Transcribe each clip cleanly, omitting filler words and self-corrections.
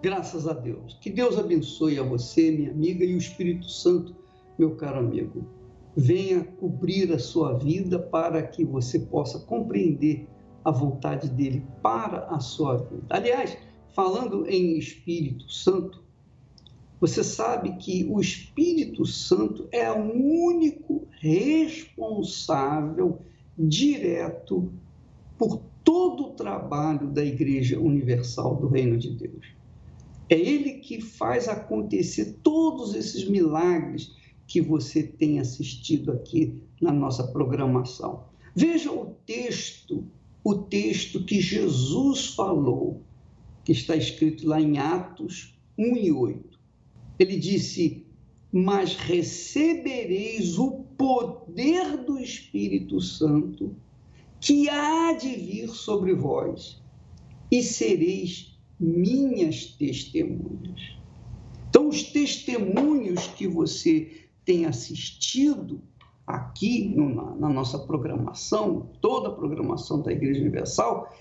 Graças a Deus. Que Deus abençoe a você, minha amiga, e o Espírito Santo, meu caro amigo. Venha cobrir a sua vida para que você possa compreender a vontade dele para a sua vida. Aliás, falando em Espírito Santo, você sabe que o Espírito Santo é o único responsável direto por todo o trabalho da Igreja Universal do Reino de Deus. É ele que faz acontecer todos esses milagres que você tem assistido aqui na nossa programação. Veja o texto que Jesus falou, que está escrito lá em Atos 1:8. Ele disse: mas recebereis o poder do Espírito Santo que há de vir sobre vós, e sereis minhas testemunhas. Então, os testemunhos que você tem assistido aqui na nossa programação, toda a programação da Igreja Universal,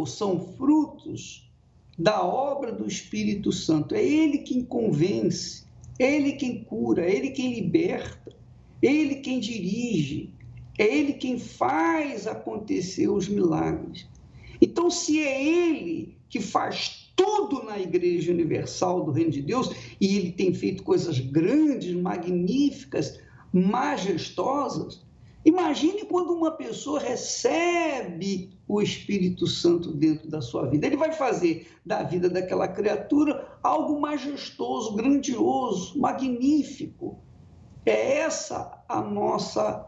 são frutos da obra do Espírito Santo. É ele quem convence, é ele quem cura, é ele quem liberta, é ele quem dirige, é ele quem faz acontecer os milagres. Então, se é ele que faz tudo na Igreja Universal do Reino de Deus, e ele tem feito coisas grandes, magníficas, majestosas, imagine quando uma pessoa recebe o Espírito Santo dentro da sua vida. Ele vai fazer da vida daquela criatura algo majestoso, grandioso, magnífico. É essa a nossa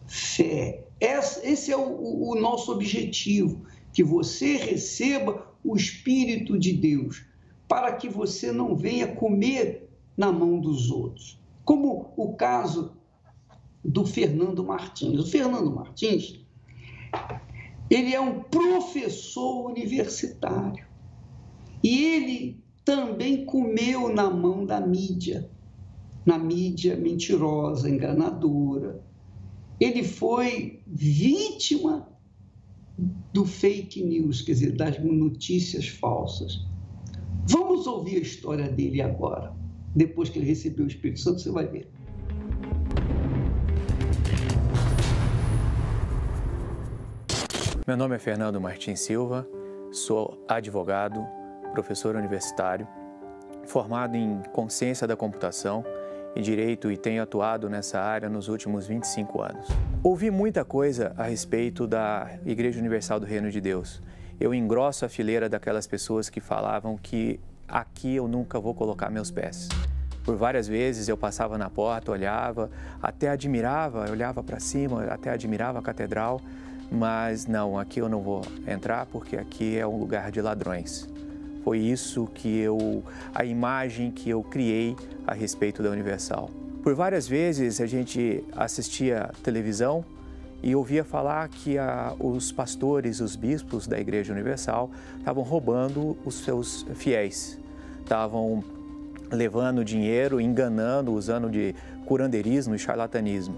fé. Esse é o nosso objetivo, que você receba o Espírito de Deus, para que você não venha comer na mão dos outros. Como o caso do Fernando Martins. O Fernando Martins, ele é um professor universitário e ele também comeu na mão da mídia, na mídia mentirosa, enganadora. Ele foi vítima do fake news, quer dizer, das notícias falsas. Vamos ouvir a história dele agora. Depois que ele recebeu o Espírito Santo, você vai ver. Meu nome é Fernando Martins Silva, sou advogado, professor universitário, formado em Consciência da Computação e Direito e tenho atuado nessa área nos últimos 25 anos. Ouvi muita coisa a respeito da Igreja Universal do Reino de Deus. Eu engrosso a fileira daquelas pessoas que falavam que aqui eu nunca vou colocar meus pés. Por várias vezes eu passava na porta, olhava, até admirava, olhava para cima, até admirava a catedral, mas não, aqui eu não vou entrar porque aqui é um lugar de ladrões. Foi isso a imagem que eu criei a respeito da Universal. Por várias vezes a gente assistia televisão e ouvia falar que os pastores, os bispos da Igreja Universal estavam roubando os seus fiéis, estavam levando dinheiro, enganando, usando de curandeirismo e charlatanismo.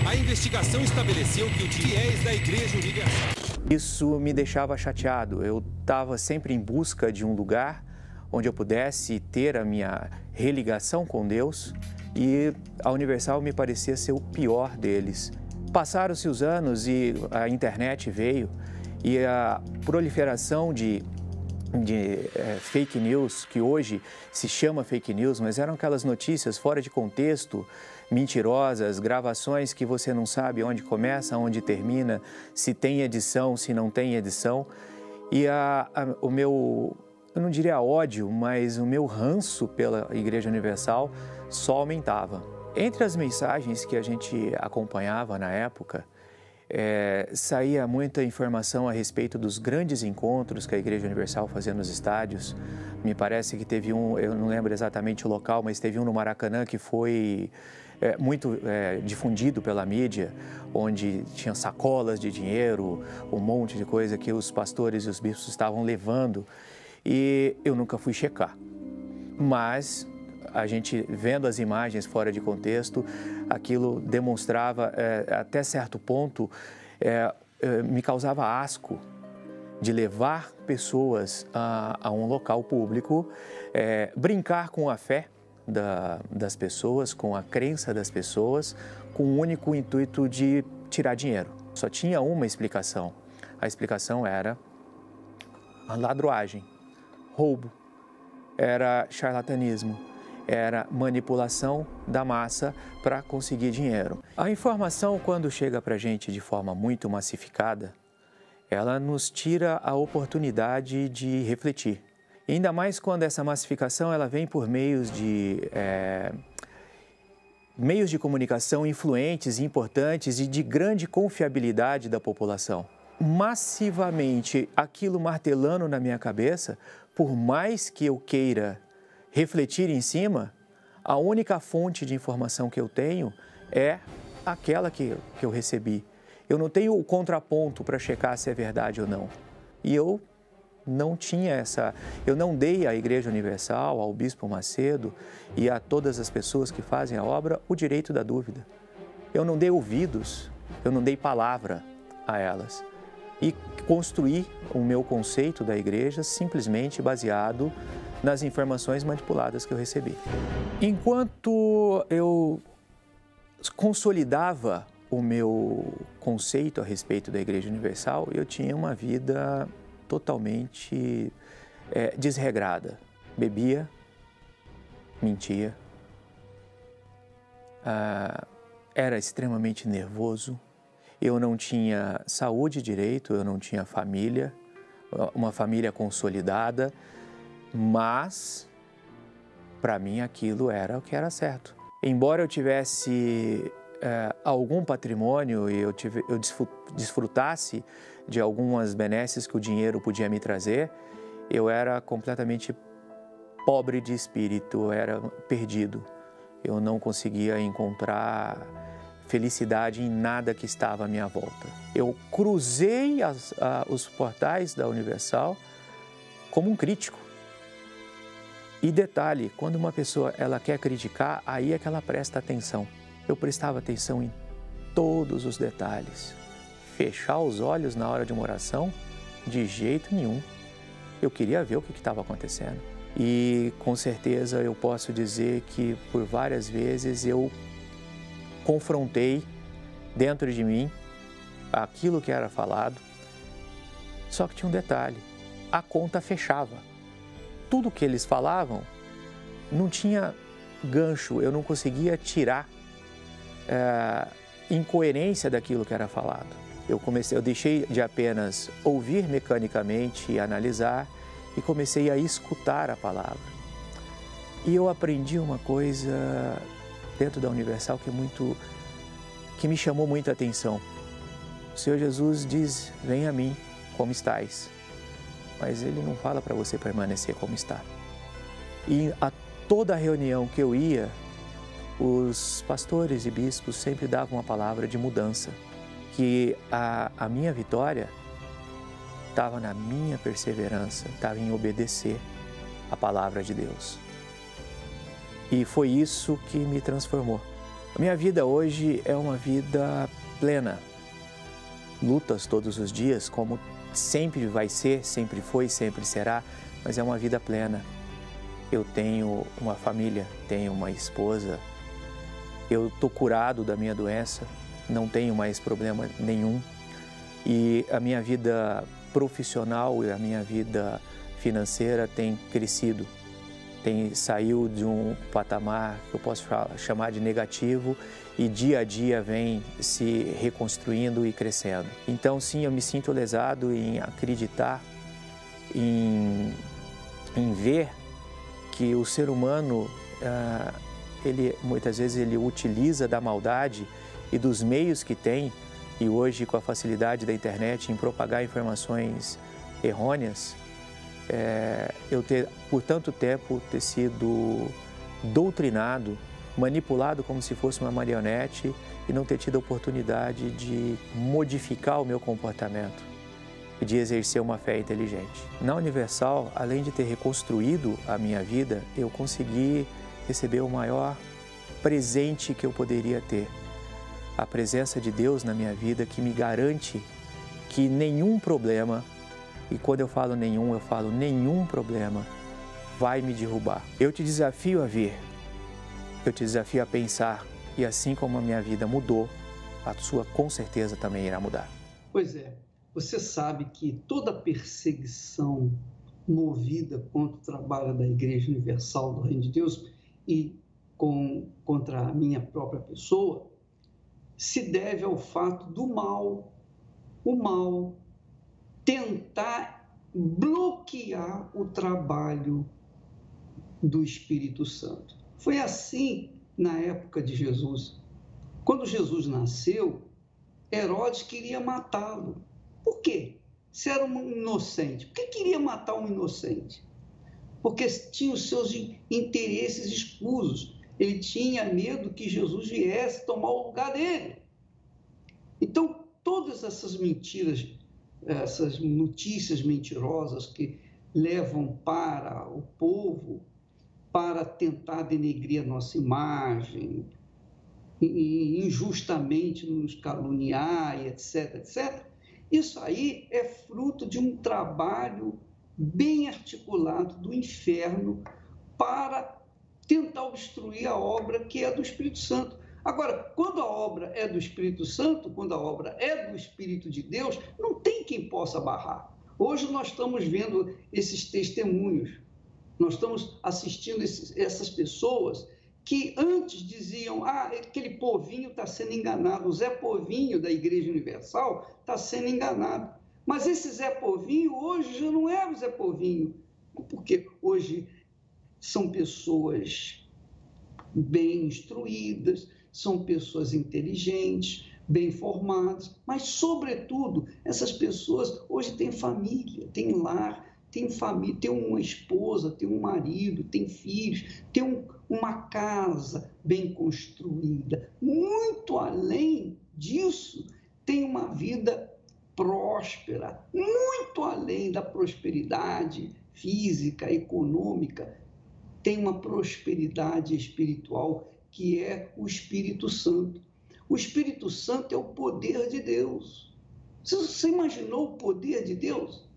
A investigação estabeleceu que os fiéis da Igreja Universal... Isso me deixava chateado. Eu estava sempre em busca de um lugar onde eu pudesse ter a minha religação com Deus e a Universal me parecia ser o pior deles. Passaram-se os anos e a internet veio e a proliferação de fake news, que hoje se chama fake news, mas eram aquelas notícias fora de contexto, mentirosas, gravações que você não sabe onde começa, onde termina, se tem edição, se não tem edição. E o meu, eu não diria ódio, mas o meu ranço pela Igreja Universal só aumentava. Entre as mensagens que a gente acompanhava na época, saía muita informação a respeito dos grandes encontros que a Igreja Universal fazia nos estádios. Me parece que teve um, eu não lembro exatamente o local, mas teve um no Maracanã que foi muito difundido pela mídia, onde tinha sacolas de dinheiro, um monte de coisa que os pastores e os bispos estavam levando. E eu nunca fui checar. Mas a gente vendo as imagens fora de contexto, aquilo demonstrava, até certo ponto, me causava asco. de levar pessoas a um local público, brincar com a fé das pessoas, com a crença das pessoas, com o único intuito de tirar dinheiro. Só tinha uma explicação. A explicação era a ladruagem, roubo, era charlatanismo, era manipulação da massa para conseguir dinheiro. A informação, quando chega para a gente de forma muito massificada, ela nos tira a oportunidade de refletir. E ainda mais quando essa massificação ela vem por meios de comunicação influentes, importantes e de grande confiabilidade da população. Massivamente, aquilo martelando na minha cabeça, por mais que eu queira refletir em cima, a única fonte de informação que eu tenho é aquela que eu recebi. Eu não tenho o contraponto para checar se é verdade ou não. E eu não tinha eu não dei à Igreja Universal, ao Bispo Macedo e a todas as pessoas que fazem a obra o direito da dúvida. Eu não dei ouvidos, eu não dei palavra a elas. E construí o meu conceito da igreja simplesmente baseado nas informações manipuladas que eu recebi. Enquanto eu consolidava o meu conceito a respeito da Igreja Universal, eu tinha uma vida totalmente desregrada. Bebia, mentia, era extremamente nervoso, eu não tinha saúde direito, eu não tinha família, uma família consolidada, mas para mim aquilo era o que era certo. Embora eu tivesse algum patrimônio e eu desfrutasse de algumas benesses que o dinheiro podia me trazer, eu era completamente pobre de espírito, eu era perdido. Eu não conseguia encontrar felicidade em nada que estava à minha volta. Eu cruzei os portais da Universal como um crítico. E detalhe, quando uma pessoa ela quer criticar, aí é que ela presta atenção. Eu prestava atenção em todos os detalhes. Fechar os olhos na hora de uma oração, de jeito nenhum. Eu queria ver o que estava acontecendo. E com certeza eu posso dizer que por várias vezes eu confrontei dentro de mim aquilo que era falado. Só que tinha um detalhe, a conta fechava. Tudo que eles falavam não tinha gancho, eu não conseguia tirar incoerência daquilo que era falado. Eu deixei de apenas ouvir mecanicamente e analisar e comecei a escutar a palavra. E eu aprendi uma coisa dentro da Universal que me chamou muita atenção. O Senhor Jesus diz, vem a mim, como estais. Mas Ele não fala para você permanecer como está. E a toda reunião que eu ia, os pastores e bispos sempre davam uma palavra de mudança, que a minha vitória estava na minha perseverança, estava em obedecer a palavra de Deus. E foi isso que me transformou. A minha vida hoje é uma vida plena. Lutas todos os dias, como sempre vai ser, sempre foi, sempre será, mas é uma vida plena. Eu tenho uma família, tenho uma esposa, eu estou curado da minha doença, não tenho mais problema nenhum. E a minha vida profissional e a minha vida financeira tem crescido. Saiu de um patamar que eu posso chamar de negativo e dia a dia vem se reconstruindo e crescendo. Então sim, eu me sinto lesado em acreditar, em ver que o ser humano, muitas vezes ele utiliza da maldade e dos meios que tem, e hoje com a facilidade da internet em propagar informações errôneas, eu por tanto tempo ter sido doutrinado, manipulado como se fosse uma marionete e não ter tido a oportunidade de modificar o meu comportamento e de exercer uma fé inteligente. Na Universal, além de ter reconstruído a minha vida, eu consegui receber o maior presente que eu poderia ter. A presença de Deus na minha vida que me garante que nenhum problema E quando eu falo nenhum problema vai me derrubar. Eu te desafio a ver, eu te desafio a pensar, e assim como a minha vida mudou, a sua com certeza também irá mudar. Pois é, você sabe que toda perseguição movida contra o trabalho da Igreja Universal do Reino de Deus e contra a minha própria pessoa, se deve ao fato do mal, o mal, tentar bloquear o trabalho do Espírito Santo. Foi assim na época de Jesus. Quando Jesus nasceu, Herodes queria matá-lo. Por quê? Se era um inocente. Por que queria matar um inocente? Porque tinha os seus interesses escusos. Ele tinha medo que Jesus viesse tomar o lugar dele. Então, todas essas mentiras, essas notícias mentirosas que levam para o povo para tentar denegrir a nossa imagem, e injustamente nos caluniar, etc, etc, isso aí é fruto de um trabalho bem articulado do inferno para tentar obstruir a obra que é do Espírito Santo. Agora, quando a obra é do Espírito Santo, quando a obra é do Espírito de Deus, não tem quem possa barrar. Hoje nós estamos vendo esses testemunhos, nós estamos assistindo essas pessoas que antes diziam, aquele povinho está sendo enganado, o Zé Povinho da Igreja Universal está sendo enganado. Mas esse Zé Povinho hoje já não é o Zé Povinho, porque hoje são pessoas bem instruídas, são pessoas inteligentes, bem formadas, mas, sobretudo, essas pessoas hoje têm família, têm lar, têm família, têm uma esposa, têm um marido, têm filhos, têm uma casa bem construída. Muito além disso, tem uma vida próspera, muito além da prosperidade física, econômica, tem uma prosperidade espiritual que é o Espírito Santo. O Espírito Santo é o poder de Deus. Você imaginou o poder de Deus?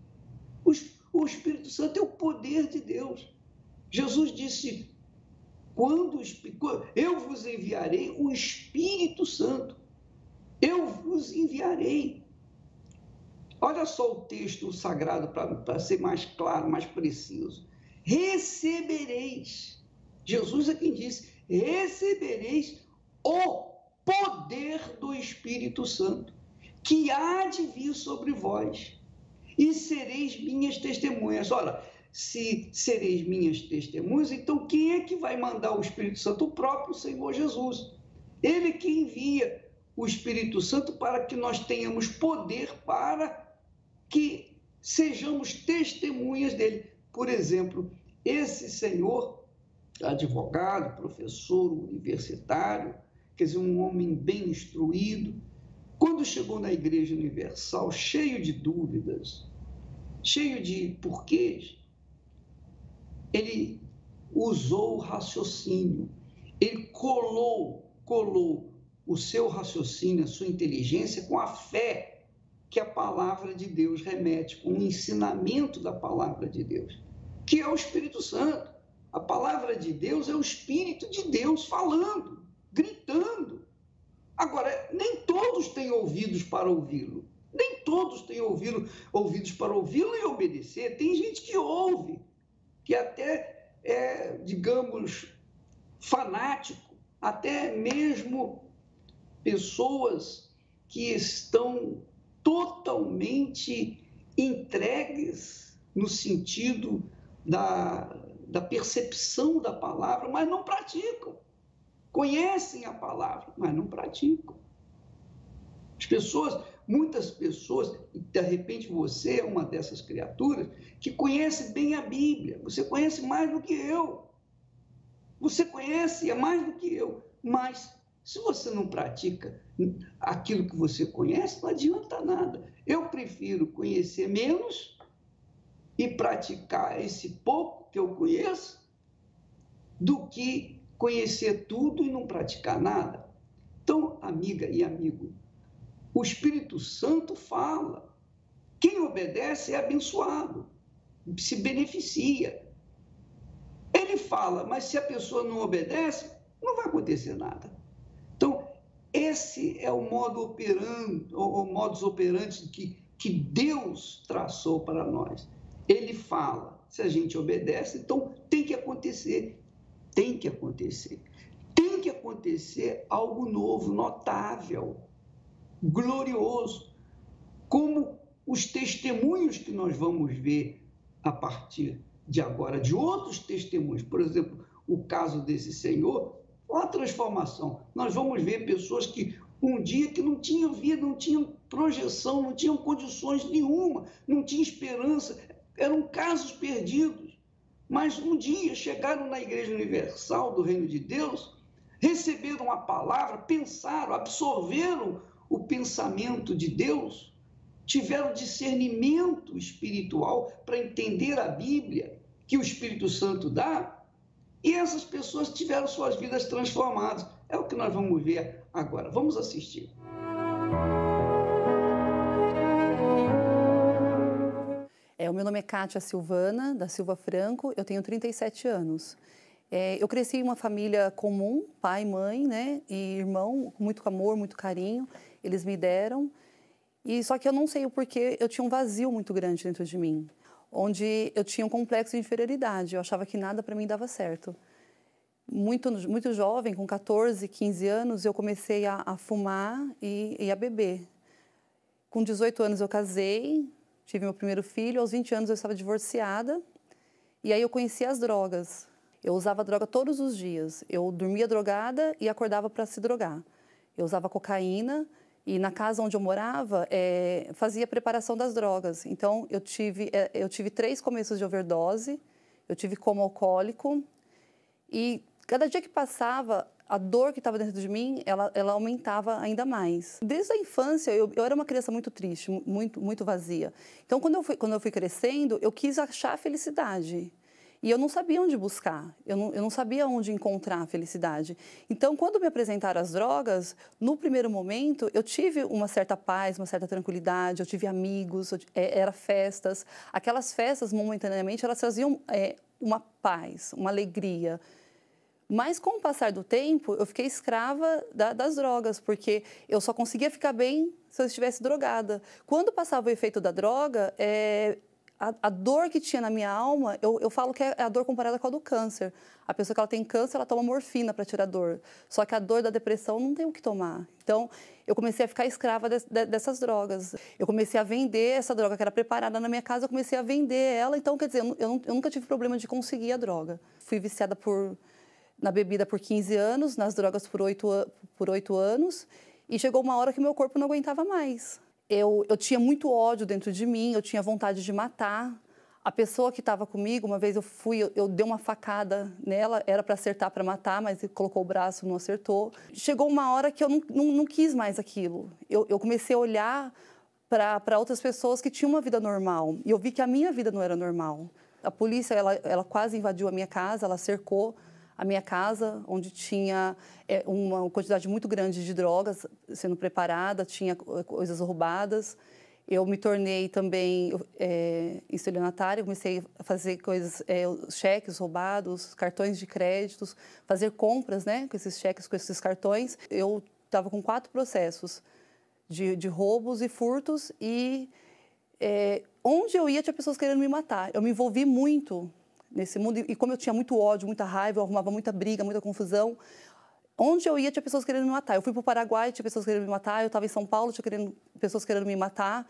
O Espírito Santo é o poder de Deus. Jesus disse, eu vos enviarei o Espírito Santo. Eu vos enviarei. Olha só o texto sagrado para ser mais claro, mais preciso. Recebereis. Jesus é quem disse, recebereis o poder do Espírito Santo, que há de vir sobre vós, e sereis minhas testemunhas. Ora, se sereis minhas testemunhas, então quem é que vai mandar o Espírito Santo? O próprio Senhor Jesus. Ele que envia o Espírito Santo para que nós tenhamos poder para que sejamos testemunhas dele. Por exemplo, esse senhor, advogado, professor universitário, quer dizer, um homem bem instruído, quando chegou na Igreja Universal, cheio de dúvidas, cheio de porquês, ele usou o raciocínio, ele colou o seu raciocínio, a sua inteligência com a fé que a palavra de Deus remete, com o ensinamento da palavra de Deus, que é o Espírito Santo. A palavra de Deus é o Espírito de Deus falando, gritando. Agora, nem todos têm ouvidos para ouvi-lo. Nem todos têm ouvidos para ouvi-lo e obedecer. Tem gente que ouve, que até é, digamos, fanático, até mesmo pessoas que estão totalmente entregues no sentido da percepção da palavra, mas não praticam. Conhecem a palavra, mas não praticam. Muitas pessoas, e de repente você é uma dessas criaturas, que conhece bem a Bíblia, você conhece mais do que eu. Você conhece mais do que eu, mas se você não pratica aquilo que você conhece, não adianta nada. Eu prefiro conhecer menos e praticar esse pouco que eu conheço do que conhecer tudo e não praticar nada. Então, amiga e amigo, o Espírito Santo fala. Quem obedece é abençoado, se beneficia. Ele fala, mas se a pessoa não obedece, não vai acontecer nada. Então, esse é o modus operandi que Deus traçou para nós. Ele fala, se a gente obedece, então tem que acontecer. Tem que acontecer. Tem que acontecer algo novo, notável, glorioso, como os testemunhos que nós vamos ver a partir de agora, de outros testemunhos. Por exemplo, o caso desse senhor, uma transformação. Nós vamos ver pessoas que um dia que não tinham vida, não tinham projeção, não tinham condições nenhuma, não tinham esperança, eram casos perdidos. Mas um dia chegaram na Igreja Universal do Reino de Deus, receberam a palavra, pensaram, absorveram o pensamento de Deus, tiveram discernimento espiritual para entender a Bíblia, que o Espírito Santo dá, e essas pessoas tiveram suas vidas transformadas. É o que nós vamos ver agora. Vamos assistir. O meu nome é Kátia Silvana, da Silva Franco, eu tenho 37 anos. Eu cresci em uma família comum, pai, mãe, né, e irmão, com muito amor, muito carinho, eles me deram. E só que eu não sei o porquê, eu tinha um vazio muito grande dentro de mim, onde eu tinha um complexo de inferioridade, eu achava que nada para mim dava certo. Muito jovem, com 14, 15 anos, eu comecei a fumar e a beber. Com 18 anos eu casei, tive meu primeiro filho, aos 20 anos eu estava divorciada, e aí eu conheci as drogas. Eu usava droga todos os dias, eu dormia drogada e acordava para se drogar. Eu usava cocaína, e na casa onde eu morava, fazia preparação das drogas. Então, eu tive 3 começos de overdose, eu tive coma alcoólico, e cada dia que passava, a dor que estava dentro de mim, ela aumentava ainda mais. Desde a infância, eu era uma criança muito triste, muito vazia. Então, quando eu fui crescendo, eu quis achar a felicidade. E eu não sabia onde buscar, eu não sabia onde encontrar a felicidade. Então, quando me apresentaram as drogas, no primeiro momento, eu tive uma certa paz, uma certa tranquilidade, eu tive amigos, eram festas. Aquelas festas, momentaneamente, elas traziam uma paz, uma alegria. Mas, com o passar do tempo, eu fiquei escrava das drogas, porque eu só conseguia ficar bem se eu estivesse drogada. Quando passava o efeito da droga, a dor que tinha na minha alma, eu falo que é a dor comparada com a do câncer. A pessoa que ela tem câncer, ela toma morfina para tirar a dor. Só que a dor da depressão não tem o que tomar. Então, eu comecei a ficar escrava dessas drogas. Eu comecei a vender essa droga que era preparada na minha casa, eu comecei a vender ela. Então, quer dizer, eu nunca tive problema de conseguir a droga. Fui viciada na bebida por 15 anos, nas drogas por 8 anos. E chegou uma hora que meu corpo não aguentava mais. Eu tinha muito ódio dentro de mim, eu tinha vontade de matar. A pessoa que estava comigo, uma vez eu dei uma facada nela, era para acertar, para matar, mas ele colocou o braço, não acertou. Chegou uma hora que eu não quis mais aquilo. Eu comecei a olhar para outras pessoas que tinham uma vida normal, e eu vi que a minha vida não era normal. A polícia, ela quase invadiu a minha casa, ela cercou a minha casa, onde tinha uma quantidade muito grande de drogas sendo preparada, tinha coisas roubadas. Eu me tornei também estelionatária, comecei a fazer coisas, cheques roubados, cartões de créditos, fazer compras, né, com esses cheques, com esses cartões. Eu estava com 4 processos de roubos e furtos e onde eu ia tinha pessoas querendo me matar. Eu me envolvi muito nesse mundo, e como eu tinha muito ódio, muita raiva, eu arrumava muita briga, muita confusão. Onde eu ia, tinha pessoas querendo me matar. Eu fui para o Paraguai, tinha pessoas querendo me matar. Eu estava em São Paulo, tinha pessoas querendo me matar.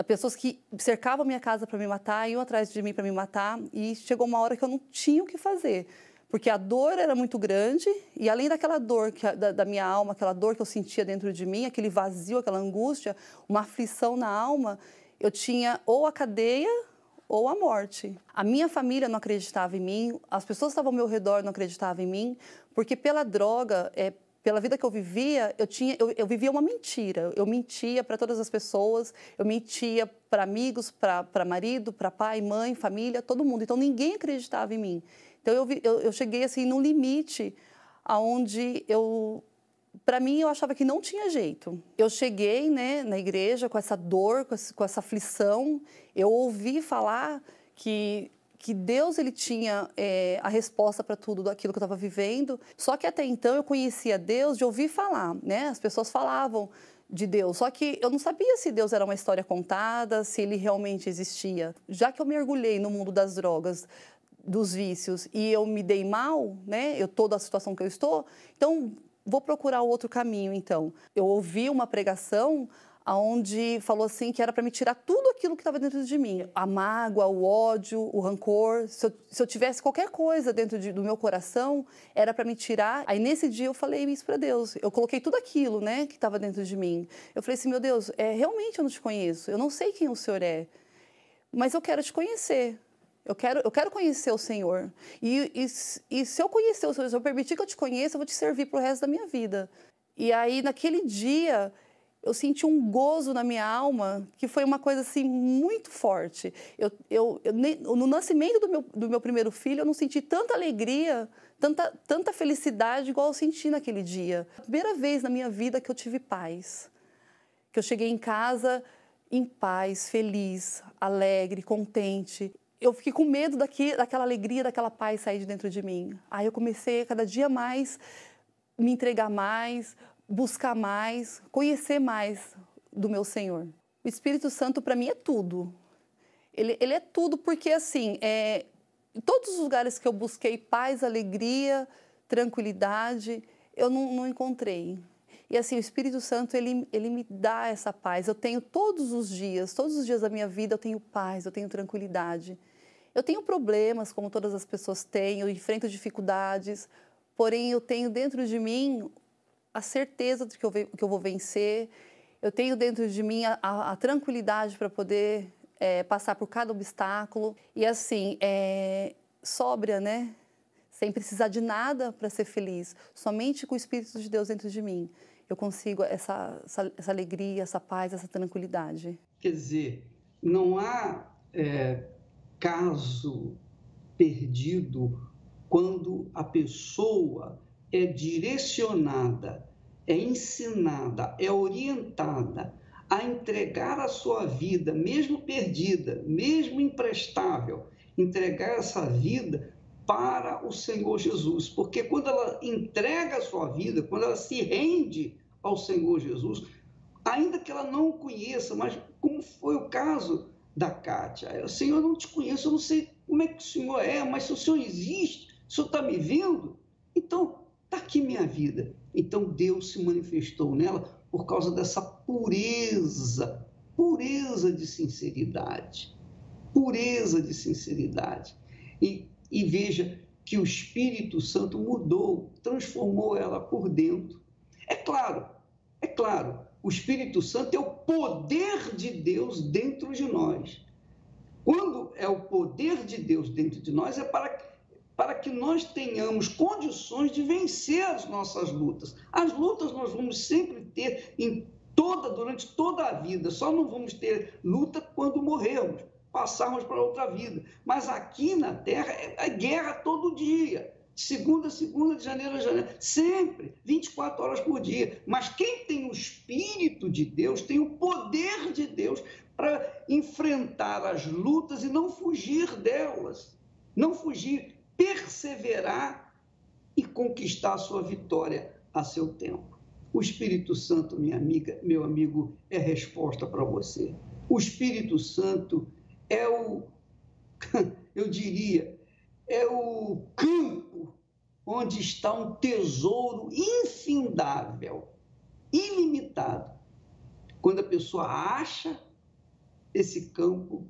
Pessoas que cercavam a minha casa para me matar, iam atrás de mim para me matar. E chegou uma hora que eu não tinha o que fazer, porque a dor era muito grande, e além daquela dor da minha alma, aquela dor que eu sentia dentro de mim, aquele vazio, aquela angústia, uma aflição na alma, eu tinha ou a cadeia ou a morte. A minha família não acreditava em mim, as pessoas que estavam ao meu redor não acreditavam em mim, porque pela droga, pela vida que eu vivia, eu vivia uma mentira. Eu mentia para todas as pessoas, eu mentia para amigos, para marido, para pai, mãe, família, todo mundo. Então, ninguém acreditava em mim. Então, eu cheguei assim, num limite onde eu para mim, eu achava que não tinha jeito. Eu cheguei, né, na igreja com essa dor, com essa aflição. Eu ouvi falar que Deus ele tinha a resposta para tudo aquilo que eu estava vivendo. Só que até então eu conhecia Deus de ouvir falar, né? As pessoas falavam de Deus, só que eu não sabia se Deus era uma história contada, se ele realmente existia. Já que eu mergulhei no mundo das drogas, dos vícios, e eu me dei mal, né? Toda a situação que eu estou, então vou procurar outro caminho. Então, eu ouvi uma pregação onde falou assim que era para me tirar tudo aquilo que estava dentro de mim. A mágoa, o ódio, o rancor. Se eu tivesse qualquer coisa dentro do meu coração, era para me tirar. Aí, nesse dia, eu falei isso para Deus. Eu coloquei tudo aquilo, né, que estava dentro de mim. Eu falei assim, meu Deus, realmente eu não te conheço. Eu não sei quem o Senhor é, mas eu quero te conhecer. Eu quero conhecer o Senhor. E se eu conhecer o Senhor, se eu permitir que eu te conheça, eu vou te servir para o resto da minha vida. E aí, naquele dia, eu senti um gozo na minha alma, que foi uma coisa assim muito forte. No nascimento do meu primeiro filho, eu não senti tanta alegria, tanta felicidade igual eu senti naquele dia. A primeira vez na minha vida que eu tive paz. Que eu cheguei em casa em paz, feliz, alegre, contente. Eu fiquei com medo daquela alegria, daquela paz sair de dentro de mim. Aí eu comecei a cada dia mais me entregar mais, buscar mais, conhecer mais do meu Senhor. O Espírito Santo, para mim, é tudo. Ele é tudo porque, assim, em todos os lugares que eu busquei paz, alegria, tranquilidade, eu não encontrei. E, assim, o Espírito Santo, ele me dá essa paz. Eu tenho todos os dias da minha vida, eu tenho paz, eu tenho tranquilidade. Eu tenho problemas, como todas as pessoas têm, eu enfrento dificuldades, porém, eu tenho dentro de mim a certeza de que eu vou vencer. Eu tenho dentro de mim a tranquilidade para poder passar por cada obstáculo. E assim, sóbria, né? Sem precisar de nada para ser feliz. Somente com o Espírito de Deus dentro de mim. Eu consigo essa alegria, essa paz, essa tranquilidade. Quer dizer, não há caso perdido quando a pessoa é direcionada, é ensinada, é orientada a entregar a sua vida, mesmo perdida, mesmo imprestável, entregar essa vida para o Senhor Jesus. Porque quando ela entrega a sua vida, quando ela se rende ao Senhor Jesus, ainda que ela não o conheça, mas como foi o caso da Kátia, Senhor, eu não te conheço, eu não sei como é que o Senhor é, mas se o Senhor existe, o Senhor está me vendo, então está aqui minha vida. Então Deus se manifestou nela por causa dessa pureza de sinceridade, E veja que o Espírito Santo mudou, transformou ela por dentro. É claro, o Espírito Santo é o poder de Deus dentro de nós. Quando é o poder de Deus dentro de nós, é para que nós tenhamos condições de vencer as nossas lutas. As lutas nós vamos sempre ter durante toda a vida, só não vamos ter luta quando morrermos, passarmos para outra vida. Mas aqui na Terra é guerra todo dia, de segunda a segunda, de janeiro a janeiro, sempre, 24 horas por dia. Mas quem tem o Espírito de Deus, tem o poder de Deus para enfrentar as lutas e não fugir delas, não fugir, perseverar e conquistar a sua vitória a seu tempo. O Espírito Santo, minha amiga, meu amigo, é resposta para você. O Espírito Santo eu diria, é o campo onde está um tesouro infindável, ilimitado. Quando a pessoa acha esse campo,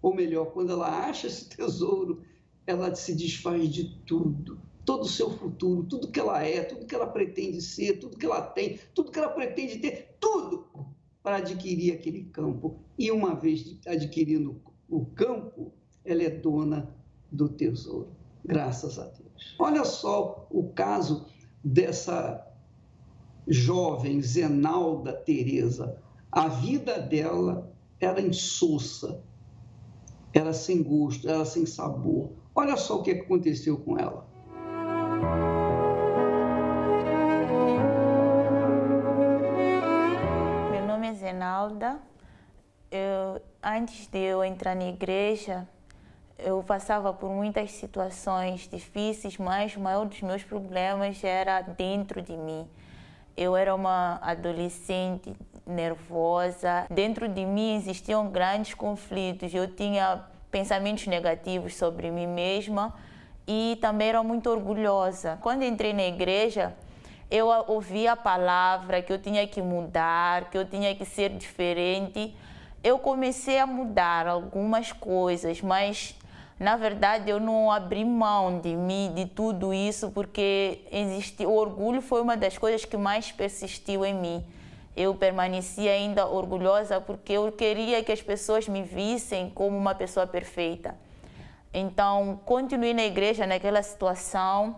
ou melhor, quando ela acha esse tesouro, ela se desfaz de tudo, todo o seu futuro, tudo que ela é, tudo que ela pretende ser, tudo que ela tem, tudo que ela pretende ter, tudo para adquirir aquele campo. E uma vez adquirindo o campo, ela é dona do tesouro, graças a Deus. Olha só o caso dessa jovem Zenalda Teresa. A vida dela era insossa, era sem gosto, era sem sabor. Olha só o que aconteceu com ela. Zenalda. Antes de eu entrar na igreja, eu passava por muitas situações difíceis, mas o maior dos meus problemas era dentro de mim. Eu era uma adolescente nervosa. Dentro de mim existiam grandes conflitos. Eu tinha pensamentos negativos sobre mim mesma e também era muito orgulhosa. Quando entrei na igreja, eu ouvi a palavra que eu tinha que mudar, que eu tinha que ser diferente. Eu comecei a mudar algumas coisas, mas na verdade eu não abri mão de mim, de tudo isso, porque o orgulho foi uma das coisas que mais persistiu em mim. Eu permaneci ainda orgulhosa porque eu queria que as pessoas me vissem como uma pessoa perfeita. Então, continuei na igreja naquela situação.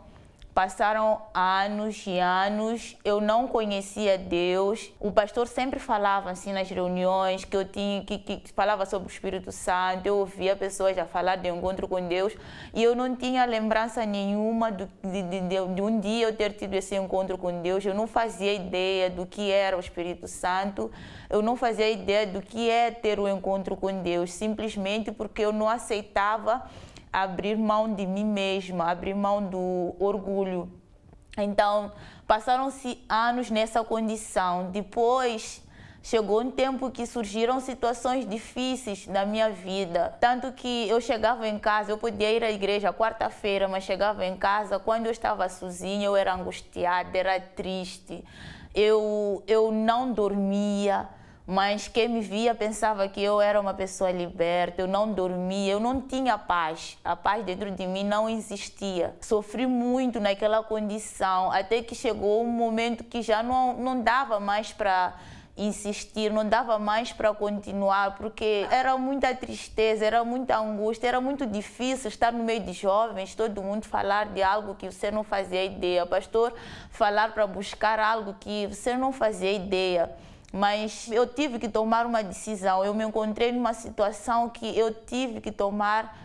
Passaram anos e anos, eu não conhecia Deus. O pastor sempre falava assim nas reuniões que eu tinha que falava sobre o Espírito Santo. Eu ouvia pessoas a falar de encontro com Deus e eu não tinha lembrança nenhuma de um dia eu ter tido esse encontro com Deus. Eu não fazia ideia do que era o Espírito Santo. Eu não fazia ideia do que é ter um encontro com Deus, simplesmente porque eu não aceitava abrir mão de mim mesma, abrir mão do orgulho. Então, passaram-se anos nessa condição. Depois, chegou um tempo que surgiram situações difíceis na minha vida. Tanto que eu chegava em casa, eu podia ir à igreja quarta-feira, mas chegava em casa, quando eu estava sozinha, eu era angustiada, era triste. Eu não dormia. Mas quem me via pensava que eu era uma pessoa liberta, eu não dormia, eu não tinha paz. A paz dentro de mim não existia. Sofri muito naquela condição, até que chegou um momento que já não dava mais para insistir, não dava mais para continuar, porque era muita tristeza, era muita angústia, era muito difícil estar no meio de jovens, todo mundo falar de algo que você não fazia ideia, o pastor falar para buscar algo que você não fazia ideia. Mas eu tive que tomar uma decisão, eu me encontrei numa situação que eu tive que tomar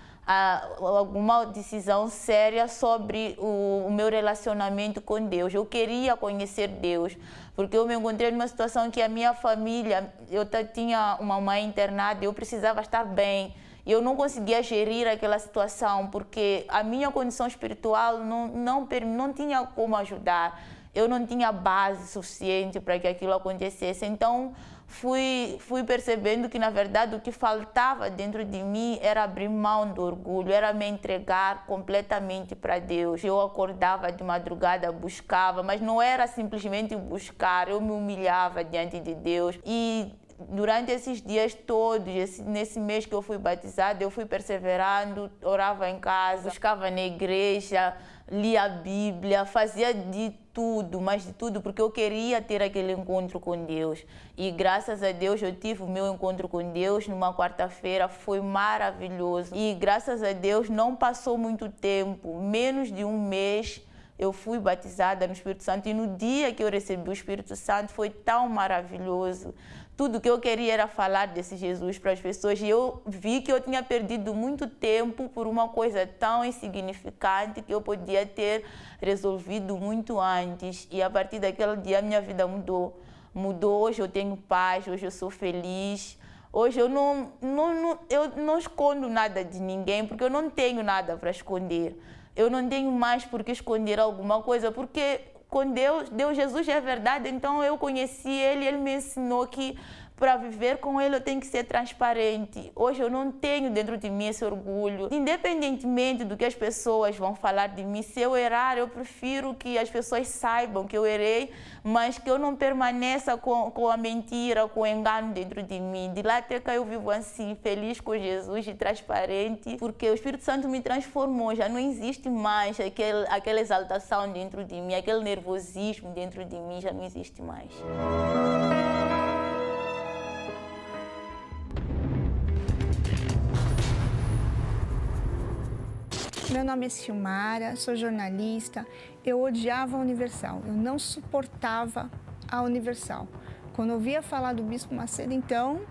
alguma decisão séria sobre o meu relacionamento com Deus. Eu queria conhecer Deus, porque eu me encontrei numa situação que a minha família, eu tinha uma mãe internada, eu precisava estar bem. E eu não conseguia gerir aquela situação, porque a minha condição espiritual não tinha como ajudar. Eu não tinha base suficiente para que aquilo acontecesse. Então, fui percebendo que, na verdade, o que faltava dentro de mim era abrir mão do orgulho, era me entregar completamente para Deus. Eu acordava de madrugada, buscava, mas não era simplesmente buscar, eu me humilhava diante de Deus. E durante esses dias todos, nesse mês que eu fui batizada, eu fui perseverando, orava em casa, buscava na igreja, lia a Bíblia, fazia de tudo, mas de tudo, porque eu queria ter aquele encontro com Deus. E graças a Deus eu tive o meu encontro com Deus numa quarta-feira, foi maravilhoso. E graças a Deus não passou muito tempo, menos de um mês, eu fui batizada no Espírito Santo. E no dia que eu recebi o Espírito Santo foi tão maravilhoso. Tudo que eu queria era falar desse Jesus para as pessoas e eu vi que eu tinha perdido muito tempo por uma coisa tão insignificante que eu podia ter resolvido muito antes. E a partir daquele dia a minha vida mudou. Hoje eu tenho paz, hoje eu sou feliz. Hoje eu não escondo nada de ninguém porque eu não tenho nada para esconder. Eu não tenho mais por que esconder alguma coisa porque com Deus, Jesus é verdade, então eu conheci Ele, Ele me ensinou que para viver com Ele eu tenho que ser transparente. Hoje eu não tenho dentro de mim esse orgulho. Independentemente do que as pessoas vão falar de mim, se eu errar, eu prefiro que as pessoas saibam que eu errei, mas que eu não permaneça com a mentira, com o engano dentro de mim. De lá até cá eu vivo assim, feliz com Jesus e transparente, porque o Espírito Santo me transformou, já não existe mais aquela exaltação dentro de mim, aquele nervosismo dentro de mim, já não existe mais. Meu nome é Silmara, sou jornalista. Eu odiava a Universal, eu não suportava a Universal. Quando eu ouvia falar do Bispo Macedo, então,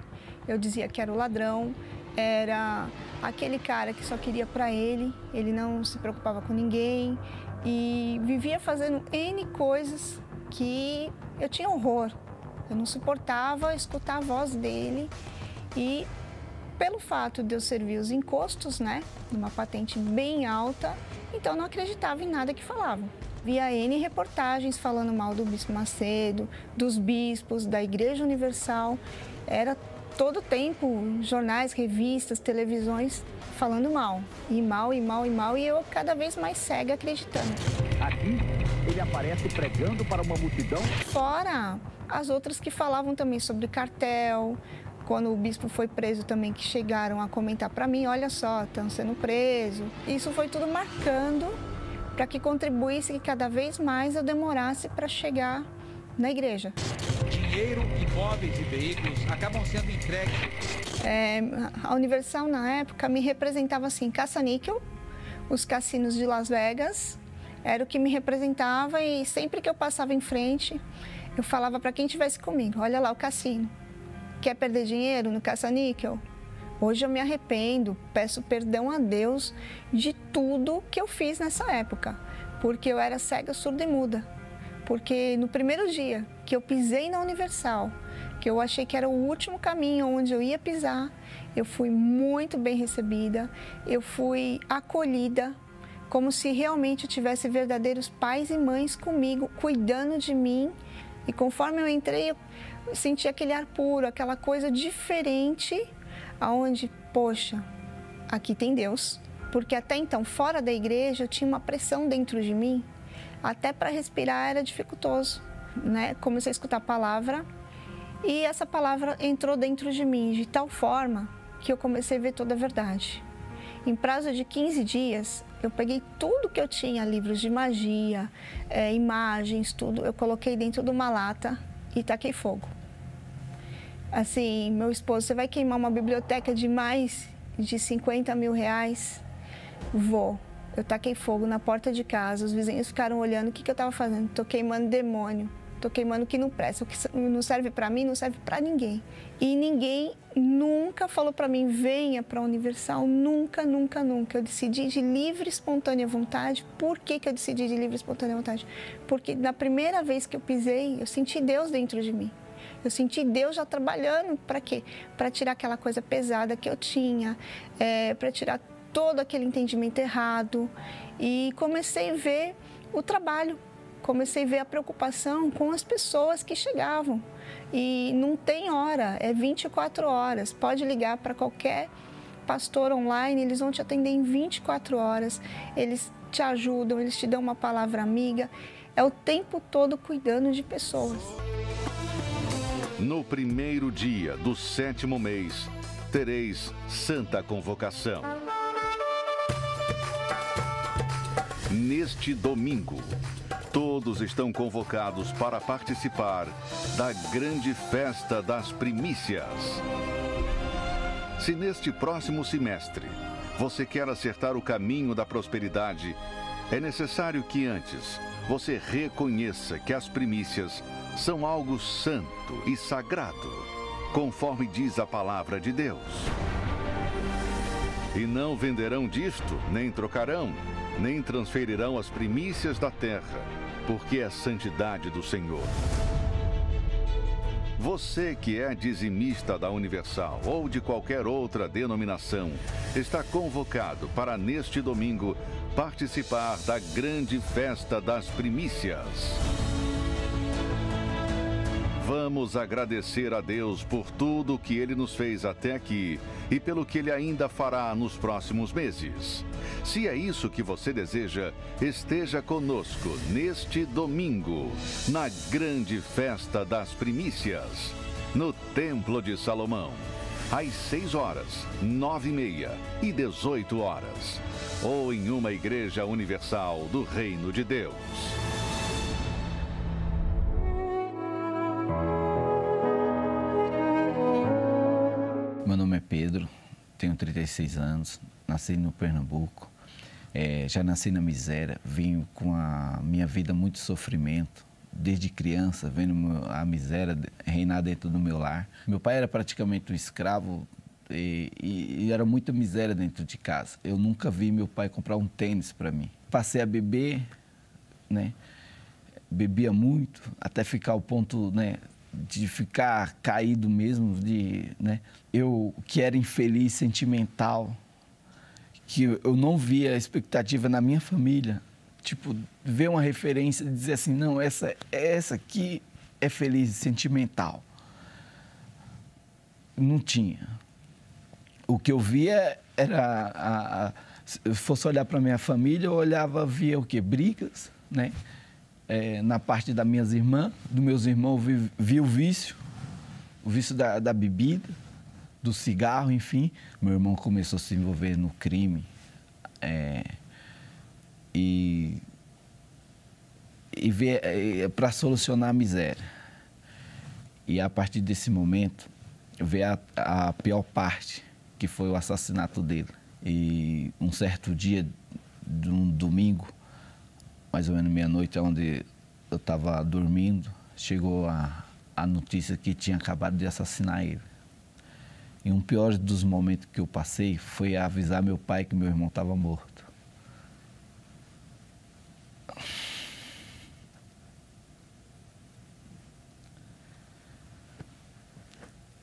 eu dizia que era o ladrão, era aquele cara que só queria para ele não se preocupava com ninguém e vivia fazendo N coisas que eu tinha horror. Eu não suportava escutar a voz dele e pelo fato de eu servir os encostos, né, numa patente bem alta, então eu não acreditava em nada que falavam. Via N reportagens falando mal do Bispo Macedo, dos bispos, da Igreja Universal. Era todo o tempo jornais, revistas, televisões falando mal. E mal, e mal, e mal, e eu cada vez mais cega acreditando. Aqui, ele aparece pregando para uma multidão. Fora as outras que falavam também sobre cartel, quando o bispo foi preso também, que chegaram a comentar para mim, olha só, estão sendo presos. Isso foi tudo marcando para que contribuísse que cada vez mais eu demorasse para chegar na igreja. Dinheiro, imóveis e veículos acabam sendo entregues. A Universal, na época, me representava assim, caça-níquel, os cassinos de Las Vegas, era o que me representava e sempre que eu passava em frente, eu falava para quem estivesse comigo, olha lá o cassino. Quer perder dinheiro no caça-níquel? Hoje eu me arrependo, peço perdão a Deus de tudo que eu fiz nessa época, porque eu era cega, surda e muda. Porque no primeiro dia que eu pisei na Universal, que eu achei que era o último caminho onde eu ia pisar, eu fui muito bem recebida, eu fui acolhida, como se realmente eu tivesse verdadeiros pais e mães comigo, cuidando de mim. E conforme eu entrei, eu senti aquele ar puro, aquela coisa diferente, aonde, poxa, aqui tem Deus. Porque até então, fora da igreja, eu tinha uma pressão dentro de mim, até para respirar era dificultoso, né? Comecei a escutar a palavra e essa palavra entrou dentro de mim de tal forma que eu comecei a ver toda a verdade. Em prazo de 15 dias, eu peguei tudo que eu tinha, livros de magia, imagens, tudo, eu coloquei dentro de uma lata e taquei fogo. Assim, meu esposo, você vai queimar uma biblioteca de mais de 50 mil reais? Vou. Eu taquei fogo na porta de casa, os vizinhos ficaram olhando o que eu estava fazendo. Estou queimando demônio, estou queimando o que não presta, o que não serve para mim, não serve para ninguém. E ninguém nunca falou para mim, venha para a Universal, nunca, nunca, nunca. Eu decidi de livre, espontânea vontade. Por que eu decidi de livre, espontânea vontade? Porque na primeira vez que eu pisei, eu senti Deus dentro de mim. Eu senti Deus já trabalhando, para quê? Para tirar aquela coisa pesada que eu tinha, para tirar todo aquele entendimento errado. E comecei a ver o trabalho, comecei a ver a preocupação com as pessoas que chegavam. E não tem hora, é 24 horas. Pode ligar para qualquer pastor online, eles vão te atender em 24 horas. Eles te ajudam, eles te dão uma palavra amiga. É o tempo todo cuidando de pessoas. No primeiro dia do 7º mês, tereis santa convocação. Neste domingo, todos estão convocados para participar da grande festa das primícias. Se neste próximo semestre você quer acertar o caminho da prosperidade, é necessário que antes você reconheça que as primícias são algo santo e sagrado, conforme diz a palavra de Deus. E não venderão disto, nem trocarão, nem transferirão as primícias da terra, porque é a santidade do Senhor. Você que é dizimista da Universal ou de qualquer outra denominação, está convocado para neste domingo participar da grande festa das primícias. Vamos agradecer a Deus por tudo que Ele nos fez até aqui e pelo que Ele ainda fará nos próximos meses. Se é isso que você deseja, esteja conosco neste domingo, na grande festa das primícias, no Templo de Salomão, às 6 horas, 9h30 e 18 horas, ou em uma igreja universal do Reino de Deus. Meu nome é Pedro, tenho 36 anos, nasci no Pernambuco, já nasci na miséria, vim com a minha vida muito sofrimento, desde criança, vendo a miséria reinar dentro do meu lar. Meu pai era praticamente um escravo e era muita miséria dentro de casa. Eu nunca vi meu pai comprar um tênis para mim. Passei a beber, né? Bebia muito, até ficar ao ponto, né, de ficar caído mesmo, né? Eu que era infeliz, sentimental, que eu não via expectativa na minha família, tipo, ver uma referência e dizer assim, não, essa aqui é feliz, sentimental. Não tinha. O que eu via era, se eu fosse olhar para minha família, eu via o quê? Brigas, né? Na parte das minhas irmãs, dos meus irmãos, via o vício da bebida, do cigarro, enfim. Meu irmão começou a se envolver no crime. E ver para solucionar a miséria. E a partir desse momento, veio a pior parte, que foi o assassinato dele. E um certo dia, de um domingo, mais ou menos meia-noite, onde eu estava dormindo, chegou a notícia que tinha acabado de assassinar ele. E um pior dos momentos que eu passei foi avisar meu pai que meu irmão estava morto.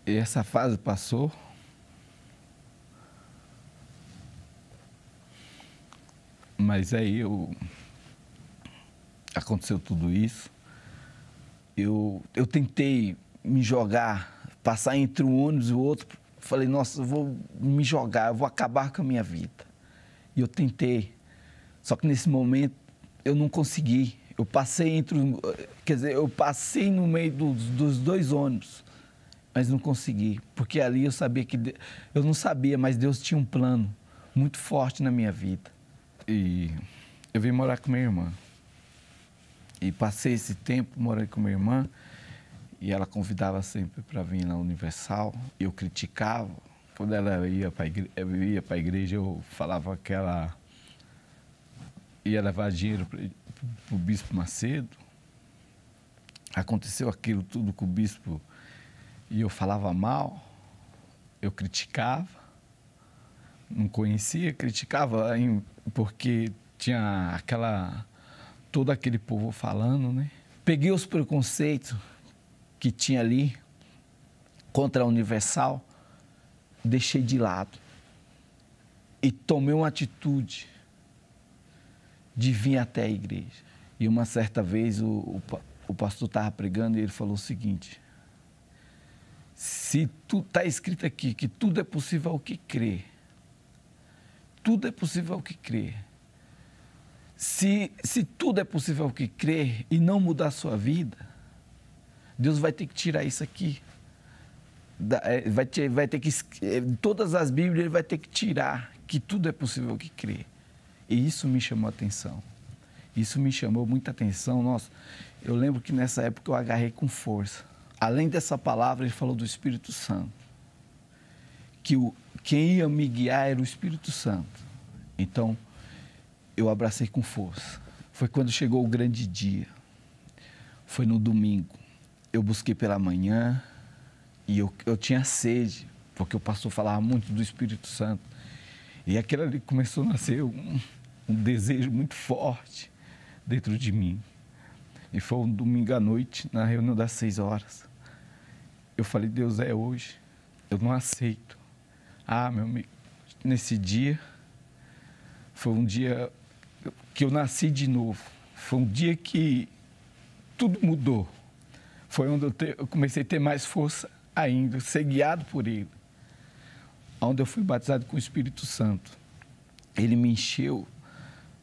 E essa fase passou. Mas aí aconteceu tudo isso. Eu tentei me jogar, passar entre um ônibus e o outro. Falei, nossa, eu vou me jogar, eu vou acabar com a minha vida. E eu tentei. Só que nesse momento eu não consegui. Eu passei eu passei no meio dos dois ônibus. Mas não consegui, porque ali eu sabia eu não sabia, mas Deus tinha um plano muito forte na minha vida. E eu vim morar com minha irmã. E passei esse tempo morando com minha irmã, e ela convidava sempre para vir na Universal. Eu criticava. Quando ela ia para a igreja, eu falava que ela ia levar dinheiro para o Bispo Macedo. Aconteceu aquilo tudo com o Bispo. E eu falava mal, eu criticava, não conhecia, criticava porque tinha todo aquele povo falando, né? Peguei os preconceitos que tinha ali contra a Universal, deixei de lado e tomei uma atitude de vir até a igreja. E uma certa vez o pastor estava pregando e ele falou o seguinte: se está escrito aqui que tudo é possível ao que crê, tudo é possível ao que crê. Se tudo é possível ao que crê e não mudar a sua vida, Deus vai ter que tirar isso aqui. Vai ter que, todas as Bíblias ele vai ter que tirar que tudo é possível ao que crê. E isso me chamou a atenção. Isso me chamou muita atenção. Nossa, eu lembro que nessa época eu agarrei com força. Além dessa palavra, ele falou do Espírito Santo. Que quem ia me guiar era o Espírito Santo. Então, eu abracei com força. Foi quando chegou o grande dia. Foi no domingo. Eu busquei pela manhã e eu tinha sede, porque o pastor falava muito do Espírito Santo. E aquilo ali começou a nascer um desejo muito forte dentro de mim. E foi um domingo à noite, na reunião das 6 horas. Eu falei, Deus, é hoje. Eu não aceito. Meu amigo, nesse dia, foi um dia que eu nasci de novo. Foi um dia que tudo mudou. Foi onde eu comecei a ter mais força ainda, ser guiado por Ele. Onde eu fui batizado com o Espírito Santo. Ele me encheu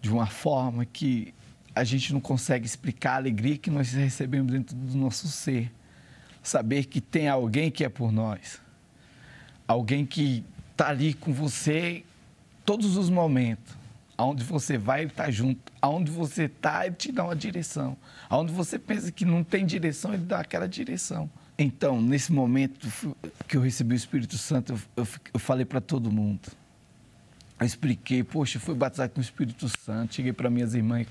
de uma forma que a gente não consegue explicar a alegria que nós recebemos dentro do nosso ser. Saber que tem alguém que é por nós. Alguém que está ali com você todos os momentos. Aonde você vai, ele está junto. Aonde você está, ele te dá uma direção. Aonde você pensa que não tem direção, ele dá aquela direção. Então, nesse momento que eu recebi o Espírito Santo, eu falei para todo mundo. Eu expliquei, poxa, eu fui batizado com o Espírito Santo. Cheguei para minhas irmãs,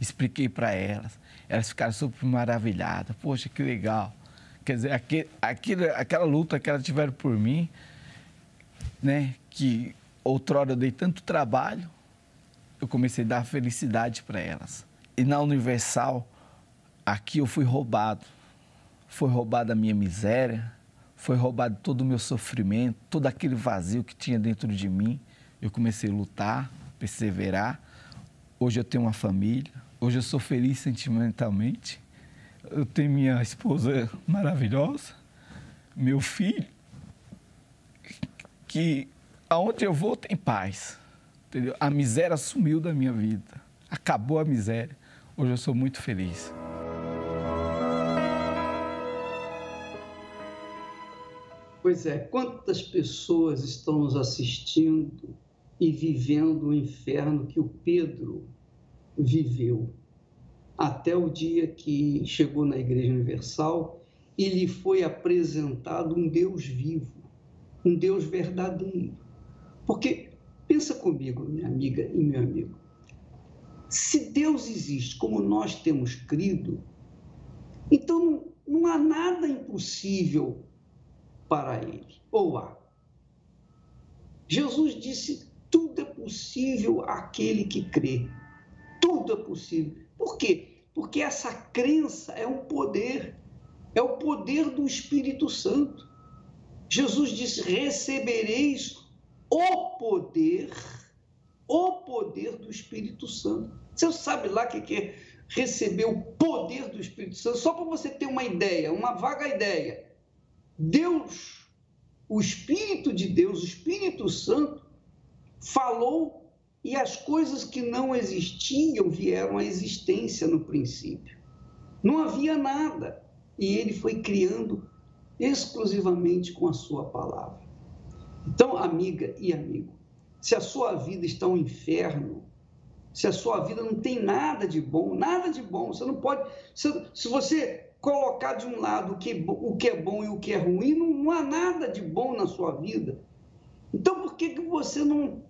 expliquei para elas. Elas ficaram super maravilhadas. Poxa, que legal. Quer dizer, aquela luta que elas tiveram por mim, né, que outrora eu dei tanto trabalho, eu comecei a dar felicidade para elas. E na Universal, aqui eu fui roubado. foi roubada a minha miséria, foi roubado todo o meu sofrimento, todo aquele vazio que tinha dentro de mim. Eu comecei a lutar, perseverar. Hoje eu tenho uma família, hoje eu sou feliz sentimentalmente. Eu tenho minha esposa maravilhosa, meu filho, que aonde eu vou tem paz. Entendeu? A miséria sumiu da minha vida, acabou a miséria. Hoje eu sou muito feliz. Pois é, quantas pessoas estão nos assistindo e vivendo o inferno que o Pedro viveu, até o dia que chegou na Igreja Universal e lhe foi apresentado um Deus vivo, um Deus verdadeiro. Porque, pensa comigo, minha amiga e meu amigo, se Deus existe como nós temos crido, então não há nada impossível para ele, ou há? Jesus disse, tudo é possível àquele que crê. Tudo é possível. Por quê? Porque essa crença é um poder, é o poder do Espírito Santo. Jesus disse, recebereis o poder do Espírito Santo. Você sabe lá o que é receber o poder do Espírito Santo? Só para você ter uma ideia, uma vaga ideia. Deus, o Espírito de Deus, o Espírito Santo, falou e as coisas que não existiam vieram à existência no princípio. Não havia nada e ele foi criando exclusivamente com a sua palavra. Então, amiga e amigo, se a sua vida está um inferno, se a sua vida não tem nada de bom, você não pode... Se você colocar de um lado o que é bom e o que é ruim, não há nada de bom na sua vida. Então, por que você não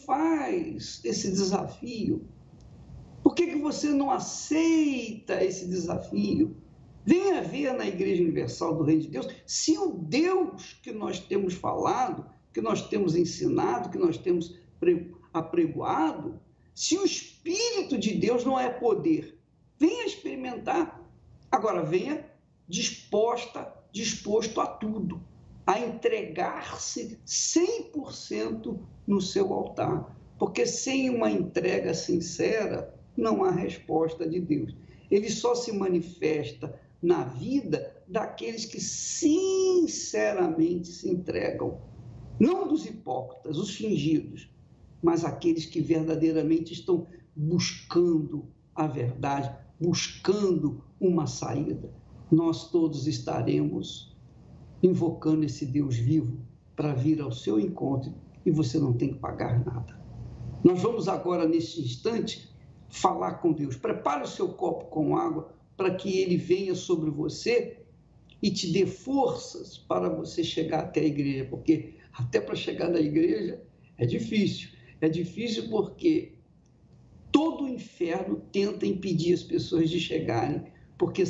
faz esse desafio? Por que você não aceita esse desafio? Venha ver na Igreja Universal do Reino de Deus se o Deus que nós temos falado, que nós temos ensinado, que nós temos apregoado, se o Espírito de Deus não é poder. Venha experimentar. Agora, venha disposto a tudo, a entregar-se 100% no seu altar, porque sem uma entrega sincera, não há resposta de Deus. Ele só se manifesta na vida daqueles que sinceramente se entregam, não dos hipócritas, os fingidos, mas aqueles que verdadeiramente estão buscando a verdade, buscando uma saída. Nós todos estaremos invocando esse Deus vivo para vir ao seu encontro e você não tem que pagar nada. Nós vamos agora, neste instante, falar com Deus. Prepare o seu copo com água para que ele venha sobre você e te dê forças para você chegar até a igreja, porque até para chegar na igreja é difícil. É difícil porque todo o inferno tenta impedir as pessoas de chegarem, porque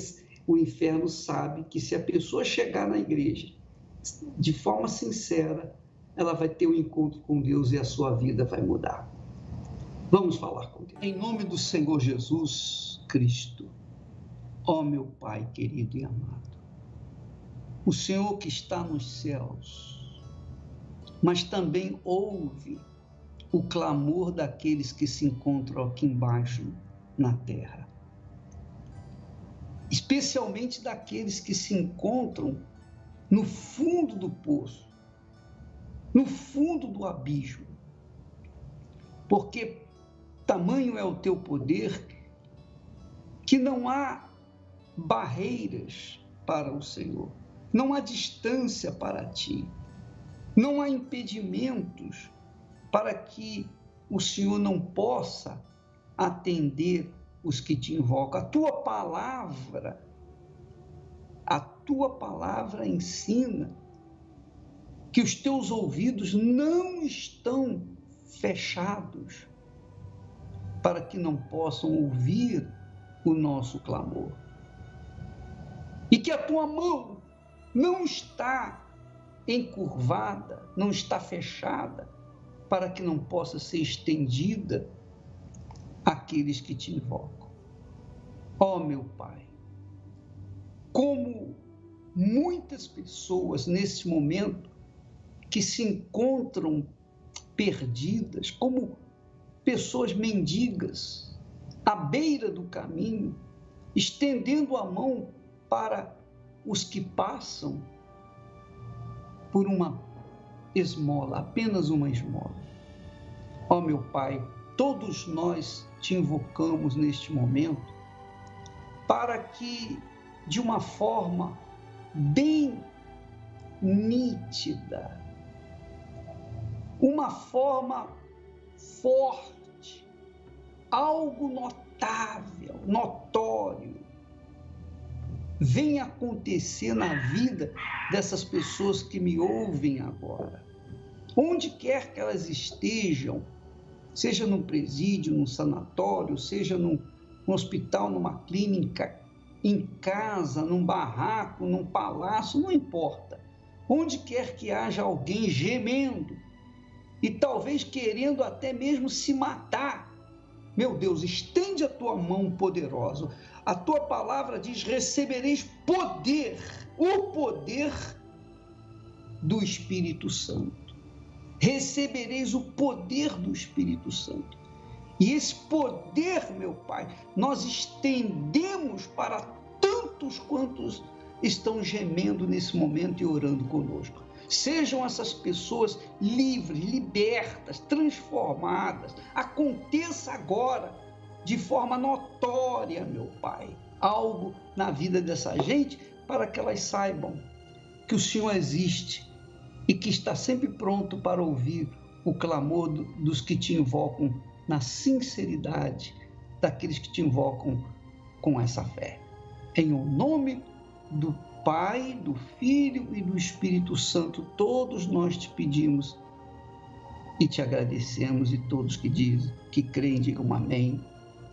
o inferno sabe que se a pessoa chegar na igreja de forma sincera, ela vai ter um encontro com Deus e a sua vida vai mudar. Vamos falar com Deus. Em nome do Senhor Jesus Cristo, ó meu Pai querido e amado, o Senhor que está nos céus, mas também ouve o clamor daqueles que se encontram aqui embaixo na terra. Especialmente daqueles que se encontram no fundo do poço, no fundo do abismo. Porque tamanho é o teu poder que não há barreiras para o Senhor, não há distância para ti, não há impedimentos para que o Senhor não possa atender os que te invocam. A tua palavra ensina que os teus ouvidos não estão fechados para que não possam ouvir o nosso clamor. E que a tua mão não está encurvada, não está fechada, para que não possa ser estendida àqueles que te invocam. Ó meu Pai, como muitas pessoas nesse momento que se encontram perdidas, como pessoas mendigas à beira do caminho, estendendo a mão para os que passam por uma esmola, apenas uma esmola. Ó meu Pai, todos nós te invocamos neste momento para que, de uma forma bem nítida, uma forma forte, algo notável, notório, venha acontecer na vida dessas pessoas que me ouvem agora. Onde quer que elas estejam, seja num presídio, num sanatório, seja num hospital, numa clínica, em casa, num barraco, num palácio, não importa. Onde quer que haja alguém gemendo e talvez querendo até mesmo se matar, meu Deus, estende a tua mão poderosa. A tua palavra diz: recebereis poder, o poder do Espírito Santo. Recebereis o poder do Espírito Santo. E esse poder, meu Pai, nós estendemos para tantos quantos estão gemendo nesse momento e orando conosco. Sejam essas pessoas livres, libertas, transformadas. Aconteça agora, de forma notória, meu Pai, algo na vida dessa gente, para que elas saibam que o Senhor existe e que está sempre pronto para ouvir o clamor dos que te invocam na sinceridade, daqueles que te invocam com essa fé. Em o nome do Pai, do Filho e do Espírito Santo, todos nós te pedimos e te agradecemos, e todos que dizem, que creem, digam amém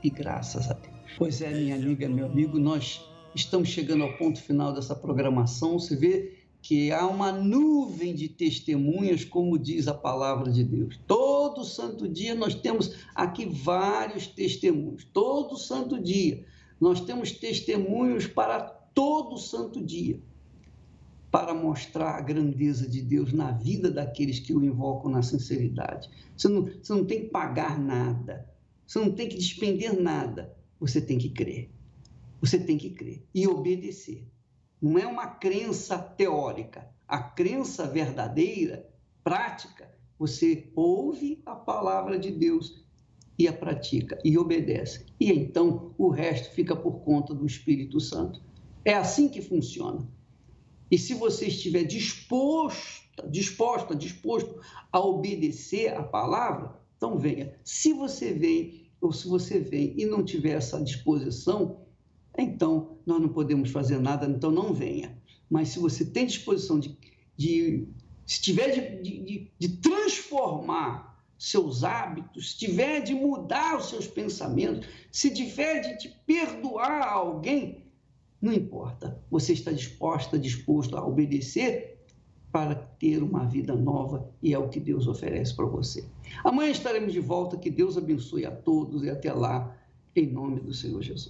e graças a Deus. Pois é, minha amiga, meu amigo, nós estamos chegando ao ponto final dessa programação. Você vê que há uma nuvem de testemunhas, como diz a palavra de Deus. Todo santo dia nós temos aqui vários testemunhos. Todo santo dia nós temos testemunhos para todo santo dia, para mostrar a grandeza de Deus na vida daqueles que o invocam na sinceridade. Você não tem que pagar nada, você não tem que despender nada, você tem que crer. Você tem que crer e obedecer. Não é uma crença teórica. A crença verdadeira, prática, você ouve a palavra de Deus e a pratica e obedece. E então o resto fica por conta do Espírito Santo. É assim que funciona. E se você estiver disposto a obedecer a palavra, então venha. Se você vem e não tiver essa disposição, então nós não podemos fazer nada, então não venha. Mas se você tem disposição de transformar seus hábitos, se tiver de mudar os seus pensamentos, se tiver de te perdoar a alguém, não importa, você está disposto a obedecer para ter uma vida nova, e é o que Deus oferece para você. Amanhã estaremos de volta, que Deus abençoe a todos e até lá, em nome do Senhor Jesus.